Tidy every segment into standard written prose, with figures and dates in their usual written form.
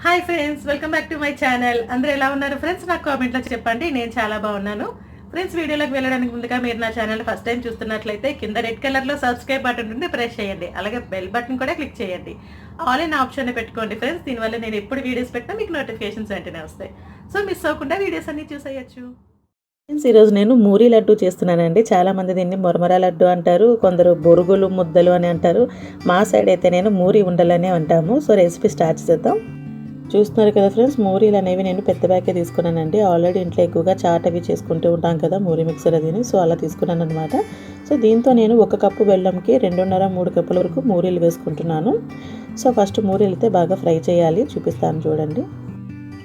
Hi friends, welcome back to my channel. అందరూ ఎలా ఉన్నారు ఫ్రెండ్స్? నాకు కామెంట్లో చెప్పండి. నేను చాలా బాగున్నాను ఫ్రెండ్స్. వీడియోలోకి వెళ్ళడానికి ముందుగా మీరు నా ఛానల్ ఫస్ట్ టైం చూస్తున్నట్లయితే కింద రెడ్ కలర్లో సబ్స్క్రైబ్ బటన్ ఉంది, ప్రెస్ చేయండి. అలాగే బెల్ బటన్ కూడా క్లిక్ చేయండి. ఆల్ ఇన్ ఆప్షన్ పెట్టుకోండి ఫ్రెండ్స్. దీనివల్ల నేను ఎప్పుడు వీడియోస్ పెట్టినా మీకు నోటిఫికేషన్స్ వెంటనే వస్తాయి. సో మిస్ అవ్వకుండా వీడియోస్ అన్ని చూసేయచ్చు. ఈరోజు నేను మూరీ లడ్డు చేస్తున్నానండి. చాలామంది దీన్ని మురమరా లడ్డు అంటారు, కొందరు బొరుగులు ముద్దలు అని అంటారు. మా సైడ్ అయితే నేను మూరీ ఉండలనే అంటాము. సో రెసిపీ స్టార్ట్ చేద్దాం. చూస్తున్నారు కదా ఫ్రెండ్స్, మూరీలు అనేవి నేను పెద్ద బ్యాగే తీసుకున్నానండి. ఆల్రెడీ ఇంట్లో ఎక్కువగా చాట్ అవి చేసుకుంటూ ఉంటాం కదా, మూరీ మిక్సర్ అదిని. సో అలా తీసుకున్నాను అనమాట. సో దీంతో నేను 1 కప్పు బెల్లంకి 2.5-3 కప్పుల వరకు మూరీలు వేసుకుంటున్నాను. సో ఫస్ట్ మూరీలు అయితే బాగా ఫ్రై చేయాలి, చూపిస్తాను చూడండి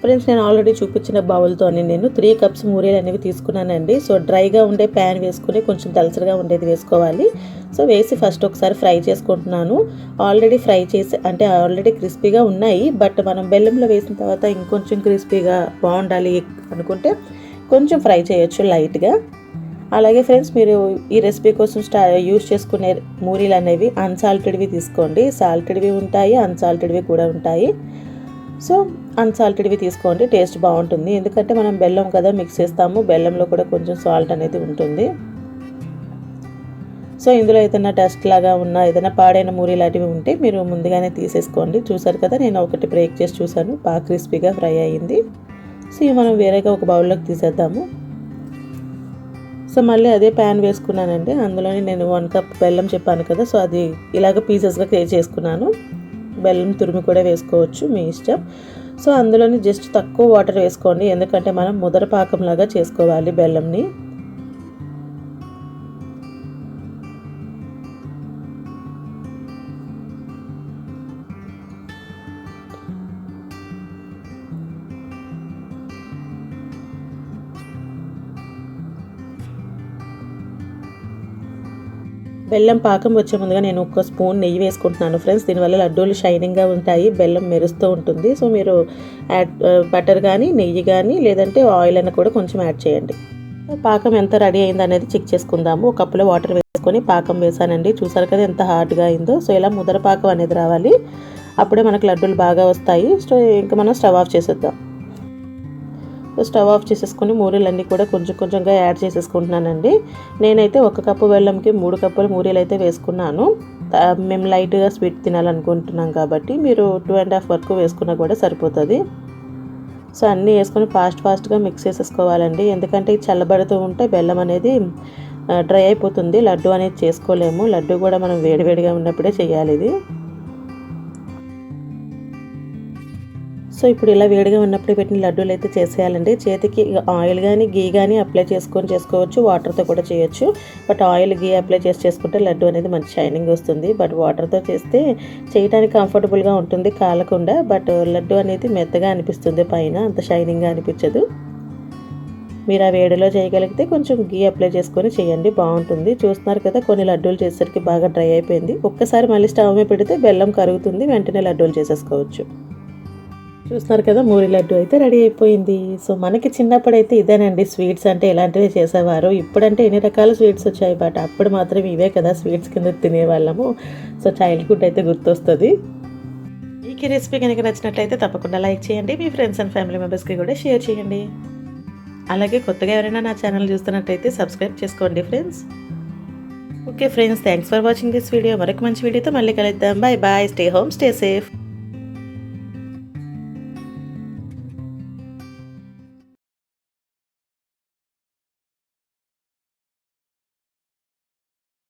ఫ్రెండ్స్. నేను ఆల్రెడీ చూపించిన బౌల్తో నేను 3 కప్స్ మూరీలు అనేవి తీసుకున్నానండి. సో డ్రైగా ఉండే ప్యాన్ వేసుకుని కొంచెం దలసరిగా ఉండేది వేసుకోవాలి. సో వేసి ఫస్ట్ ఒకసారి ఫ్రై చేసుకుంటున్నాను. ఆల్రెడీ ఫ్రై చేసి అంటే ఆల్రెడీ క్రిస్పీగా ఉన్నాయి, బట్ మనం బెల్లంలో వేసిన తర్వాత ఇంకొంచెం క్రిస్పీగా బాగుండాలి అనుకుంటే కొంచెం ఫ్రై చేయొచ్చు లైట్గా. అలాగే ఫ్రెండ్స్, మీరు ఈ రెసిపీ కోసం యూజ్ చేసుకునే మూరీలు అనేవి అన్సాల్టెడ్వి తీసుకోండి. సాల్టెడ్వి ఉంటాయి, అన్సాల్టెడ్వి కూడా ఉంటాయి. సో అన్సాల్టెడ్వి తీసుకోండి, టేస్ట్ బాగుంటుంది. ఎందుకంటే మనం బెల్లం కదా మిక్స్ చేస్తాము, బెల్లంలో కూడా కొంచెం సాల్ట్ అనేది ఉంటుంది. సో ఇందులో ఏదైనా డస్ట్ లాగా ఉన్న ఏదైనా పాడైన మూరీ లాంటివి ఉంటే మీరు ముందుగానే తీసేసుకోండి. చూసారు కదా, నేను ఒకటి బ్రేక్ చేసి చూసాను, బాగా క్రిస్పీగా ఫ్రై అయ్యింది. సో ఇవి మనం వేరేగా ఒక బౌల్లోకి తీసేద్దాము. సో మళ్ళీ అదే ప్యాన్ వేసుకున్నానండి. అందులోని నేను 1 కప్ బెల్లం చెప్పాను కదా, సో అది ఇలాగ పీసెస్గా చేసుకున్నాను. బెల్లం తురిమి కూడా వేసుకోవచ్చు, మీ ఇష్టం. సో అందులోని జస్ట్ తక్కువ వాటర్ వేసుకోండి, ఎందుకంటే మనం ముదర పాకంలాగా చేసుకోవాలి బెల్లంని. బెల్లం పాకం వచ్చే ముందుగా నేను 1 స్పూన్ నెయ్యి వేసుకుంటున్నాను ఫ్రెండ్స్. దీనివల్ల లడ్డూలు షైనింగ్గా ఉంటాయి, బెల్లం మెరుస్తూ ఉంటుంది. సో మీరు బటర్ కానీ నెయ్యి కానీ లేదంటే ఆయిల్ అని కూడా కొంచెం యాడ్ చేయండి. పాకం ఎంత రెడీ అయింది అనేది చెక్ చేసుకుందాము. 1 కప్పులో వాటర్ వేసుకొని పాకం వేసానండి. చూసారు కదా ఎంత హార్డ్గా అయిందో. సో ఇలా ముదర పాకం అనేది రావాలి, అప్పుడే మనకు లడ్డూలు బాగా వస్తాయి. సో ఇంకా మనం స్టవ్ ఆఫ్ చేసేద్దాం. స్టవ్ ఆఫ్ చేసేసుకొని మూరీలన్నీ కూడా కొంచెం కొంచెంగా యాడ్ చేసేసుకుంటున్నానండి. నేనైతే 1 కప్పు బెల్లంకి 3 కప్పుల మూరీలు అయితే వేసుకున్నాను. మేము లైట్గా స్వీట్ తినాలనుకుంటున్నాం కాబట్టి మీరు 2.5 వరకు వేసుకున్నా కూడా సరిపోతుంది. సో అన్నీ వేసుకొని ఫాస్ట్గా మిక్స్ చేసేసుకోవాలండి. ఎందుకంటే చల్లబడుతూ ఉంటే బెల్లం అనేది డ్రై అయిపోతుంది, లడ్డు అనేది చేసుకోలేము. లడ్డు కూడా మనం వేడివేడిగా ఉన్నప్పుడే చేయాలి ఇది. సో ఇప్పుడు ఇలా వేడిగా ఉన్నప్పుడు పెట్టిన లడ్డూలు అయితే చేసేయాలండి. చేతికి ఆయిల్ కానీ గీ కానీ అప్లై చేసుకోవచ్చు, వాటర్తో కూడా చేయొచ్చు. బట్ ఆయిల్ గీ అప్లై చేసుకుంటే లడ్డు అనేది మంచి షైనింగ్ వస్తుంది. బట్ వాటర్తో చేస్తే చేయడానికి కంఫర్టబుల్గా ఉంటుంది, కాలకుండా. బట్ లడ్డు అనేది మెత్తగా అనిపిస్తుంది, పైన అంత షైనింగ్గా అనిపించదు. మీరు ఆ వేడిలో చేయగలిగితే కొంచెం గీ అప్లై చేసుకొని చేయండి, బాగుంటుంది. చూస్తున్నారు కదా, కొన్ని లడ్డూలు చేసేసరికి బాగా డ్రై అయిపోయింది. ఒక్కసారి మళ్ళీ స్టవ్ మీద పెడితే బెల్లం కరుగుతుంది, వెంటనే లడ్డూలు చేసేసుకోవచ్చు. చూస్తున్నారు కదా, మూరీ లడ్డు అయితే రెడీ అయిపోయింది. సో మనకి చిన్నప్పుడైతే ఇదేనండి స్వీట్స్ అంటే ఇలాంటివి చేసేవారు. ఇప్పుడంటే ఎన్ని రకాల స్వీట్స్ వచ్చాయి, బట్ అప్పుడు మాత్రం ఇవే కదా స్వీట్స్ కింద తినేవాళ్ళము. సో చైల్డ్హుడ్ అయితే గుర్తొస్తుంది. మీకు ఈ రెసిపీ కనుక నచ్చినట్లయితే తప్పకుండా లైక్ చేయండి, మీ ఫ్రెండ్స్ అండ్ ఫ్యామిలీ మెంబర్స్కి కూడా షేర్ చేయండి. అలాగే కొత్తగా ఎవరైనా నా ఛానల్ చూస్తున్నట్లయితే సబ్స్క్రైబ్ చేసుకోండి friends. Okay friends, thanks for watching this video. మరొక మంచి వీడియోతో మళ్ళీ కలుద్దాం. Bye bye, stay home, stay safe.